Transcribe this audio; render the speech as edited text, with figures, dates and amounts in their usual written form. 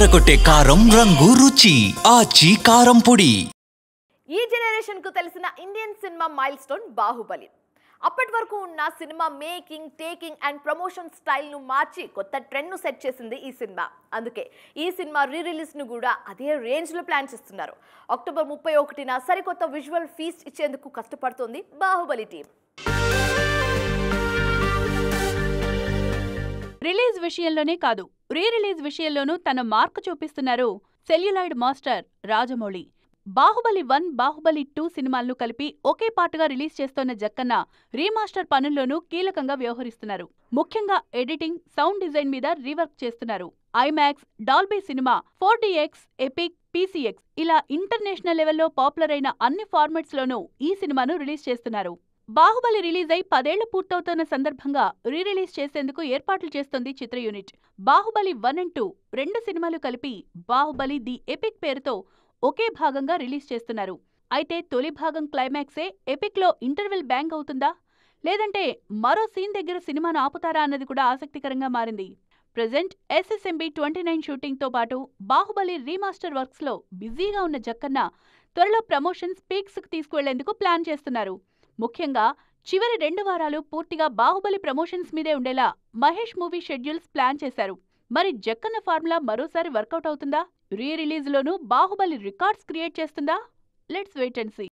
అదరగొట్టే కారం రంగు రుచి ఆచి కారం పొడి. ఈ జనరేషన్ కు తెలిసిన Indian cinema mile stone Baahubali. అప్పటి వరకు ఉన్న cinema making, taking and promotion style ను మార్చి కొత్త ట్రెండ్ ను సెట్ చేసింది ఈ సినిమా. అందుకే ఈ సినిమా రీ రిలీజ్ ను కూడా అదే రేంజ్ లో ప్లాన్ చేస్తున్నారు. అక్టోబర్ 31న సరికొత్త విజువల్ ఫీస్ట్ ఇచ్చేందుకు కష్టపడుతోంది బాహుబలి టీం. రిలీజ్ విషయంలోనే కాదు, రీ రిలీజ్ విషయంలోనూ తన మార్కు చూపిస్తున్నారు సెల్యులాయిడ్ మాస్టర్ రాజమౌళి. బాహుబలి 1, బాహుబలి 2 సినిమాలను కలిపి ఒకే పాటుగా రిలీజ్ చేస్తోన్న జక్కన్న రీమాస్టర్ పనుల్లోనూ కీలకంగా వ్యవహరిస్తున్నారు. ముఖ్యంగా ఎడిటింగ్, సౌండ్ డిజైన్ మీద రీవర్క్ చేస్తున్నారు. IMAX, Dolby cinema, 4DX, epic, PCX ఇలా ఇంటర్నేషనల్ లెవెల్లో పాపులర్ అయిన అన్ని ఫార్మాట్స్ లోనూ ఈ సినిమాను రిలీజ్ చేస్తున్నారు. బాహుబలి రిలీజ్ అయి 10 ఏళ్లు పూర్తవుతున్న సందర్భంగా రీ రిలీజ్ చేసేందుకు ఏర్పాట్లు చేస్తోంది చిత్ర యూనిట్. బాహుబలి 1 and 2 రెండు సినిమాలు కలిపి బాహుబలి ది ఎపిక్ పేరుతో ఒకే భాగంగా రిలీజ్ చేస్తున్నారు. అయితే తొలి భాగం క్లైమాక్సే ఎపిక్ లో ఇంటర్వెల్ బ్యాంగ్ అవుతుందా, లేదంటే మరో సీన్ దగ్గర సినిమాను ఆపుతారా అన్నది కూడా ఆసక్తికరంగా మారింది. ప్రెజెంట్ SSMB 29 షూటింగ్ తో పాటు బాహుబలి రీమాస్టర్ వర్క్స్ లో బిజీగా ఉన్న జక్కన్న త్వరలో ప్రమోషన్స్ పీక్స్ కు తీసుకువెళ్లేందుకు ప్లాన్ చేస్తున్నారు. ముఖ్యంగా చివరి 2 వారాలు పూర్తిగా బాహుబలి ప్రమోషన్స్ మీదే ఉండేలా మహేష్ మూవీ షెడ్యూల్స్ ప్లాన్ చేశారు. మరి జక్కన్న ఫార్ములా మరోసారి వర్కౌట్ అవుతుందా? రీ రిలీజ్ లోనూ బాహుబలి రికార్డ్స్ క్రియేట్ చేస్తుందా? Let's wait and see.